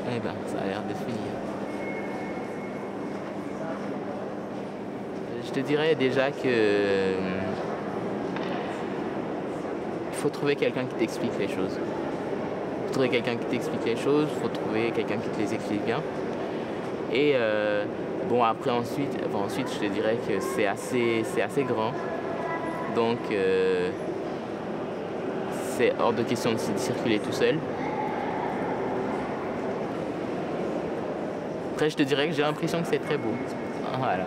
Eh ben, ça a l'air de finir. Je te dirais déjà que il faut trouver quelqu'un qui t'explique les choses. Il faut trouver quelqu'un qui t'explique les choses, il faut trouver quelqu'un qui te les explique bien. Et bon, après ensuite, je te dirais que c'est assez grand. Donc c'est hors de question de circuler tout seul. Après, je te dirais que j'ai l'impression que c'est très beau. Voilà.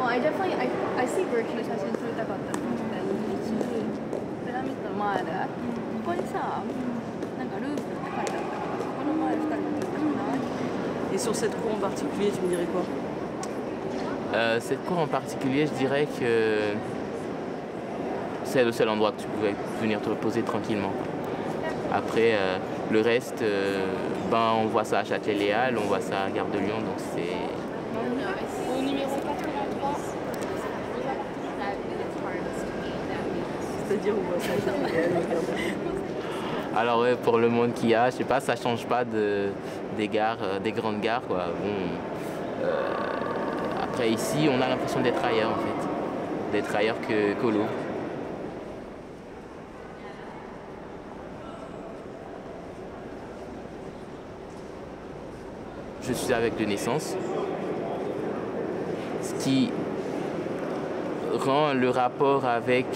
Well, I see virtual 写真撮りたかったと思ってピラミッドの前でここにさ、なんかループって書いてあったからそこの前2人で撮りたくない？ Et sur cette cour en particulier, tu me dirais quoi? Cette cour en particulier, je dirais que c'est le seul endroit que tu pouvais venir te reposer tranquillement. Après, le reste, ben, on voit ça à Châtelet-Léal, on voit ça à Gare de Lyon, donc c'est... Au numéro 83. C'est-à-dire on voit ça à Châtelet-Léal, Alors ouais, pour le monde qu'il y a, je sais pas, ça change pas des gares, des grandes gares, quoi. Bon, après ici, on a l'impression d'être ailleurs, en fait. D'être ailleurs qu'au Louvre. Je suis avec de naissance, ce qui rend le rapport avec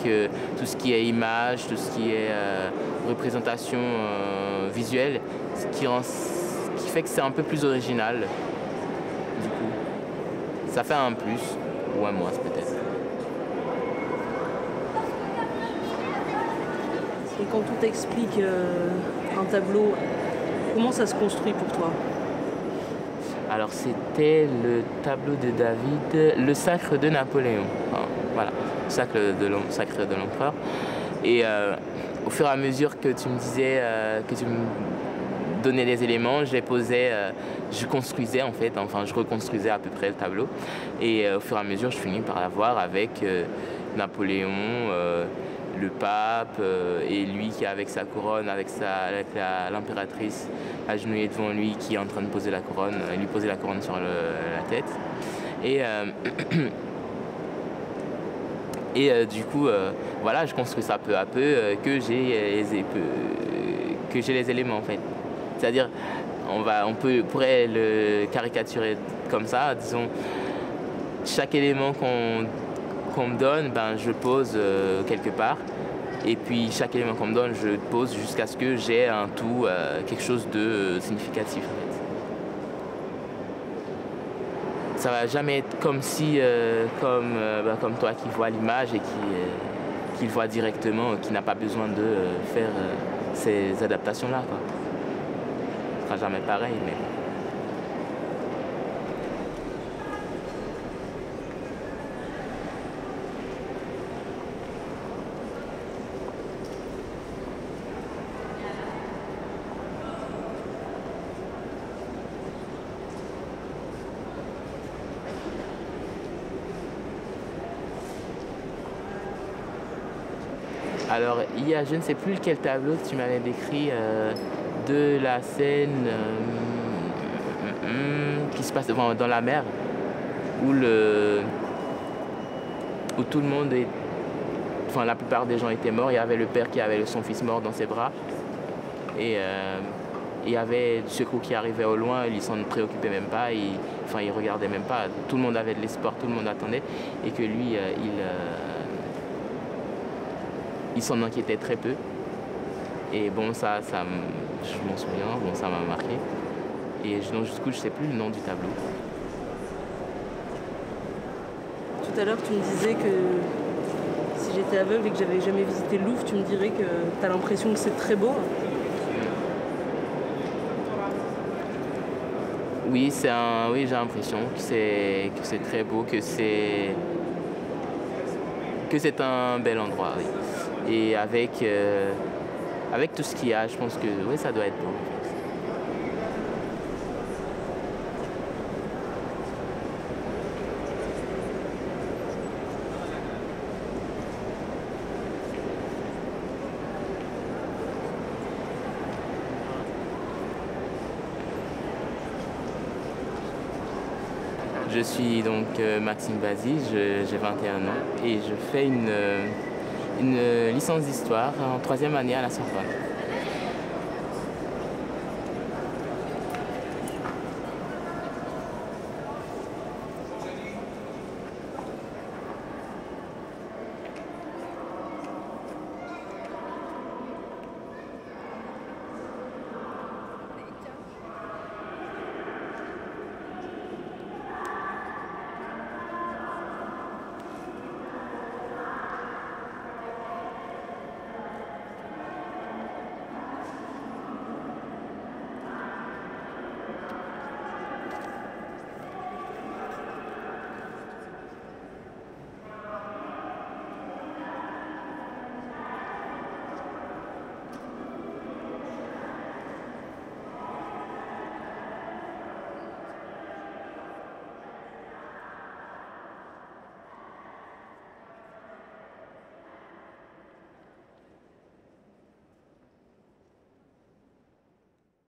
tout ce qui est image, tout ce qui est représentation visuelle, ce qui fait que c'est un peu plus original. Du coup, ça fait un plus ou un moins peut-être. Et quand on t'explique un tableau, comment ça se construit pour toi? Alors c'était le tableau de David, le sacre de Napoléon. Enfin, voilà, sacre de l'empereur. Et au fur et à mesure que tu me disais, que tu me donnais les éléments, je les posais, je construisais en fait, enfin je reconstruisais à peu près le tableau. Et au fur et à mesure, je finis par l'avoir avec Napoléon, le pape et lui qui est avec sa couronne, avec l'impératrice agenouillée devant lui qui est en train de poser la couronne, lui poser la couronne sur la tête. Et du coup, voilà, je construis ça peu à peu que j'ai les éléments en fait. C'est-à-dire, on pourrait le caricaturer comme ça, disons, chaque élément qu'on me donne, ben, je le pose quelque part. Et puis chaque élément qu'on me donne, je le pose jusqu'à ce que j'ai un tout, quelque chose de significatif en fait. Ça va jamais être comme si, comme toi qui vois l'image et qui le voit directement, qui n'a pas besoin de faire ces adaptations-là, quoi. Ce sera jamais pareil, mais... Alors, il y a, je ne sais plus quel tableau que tu m'avais décrit de la scène qui se passe dans la mer, où tout le monde est... Enfin, la plupart des gens étaient morts. Il y avait le père qui avait son fils mort dans ses bras. Et il y avait du secours qui arrivait au loin, il s'en préoccupait même pas, il regardait même pas. Tout le monde avait de l'espoir, tout le monde attendait. Et que lui, il s'en inquiétait très peu. Et bon, je m'en souviens, bon, ça m'a marqué. Et donc, du coup, je ne sais plus le nom du tableau. Tout à l'heure, tu me disais que si j'étais aveugle et que j'avais jamais visité le Louvre, tu me dirais que tu as l'impression que c'est très beau. Oui, oui, j'ai l'impression que c'est très beau, que c'est un bel endroit, oui. Et avec tout ce qu'il y a, je pense que oui, ça doit être beau. Je suis donc Maxime Bazy, j'ai 21 ans et je fais une licence d'histoire en 3e année à la Sorbonne.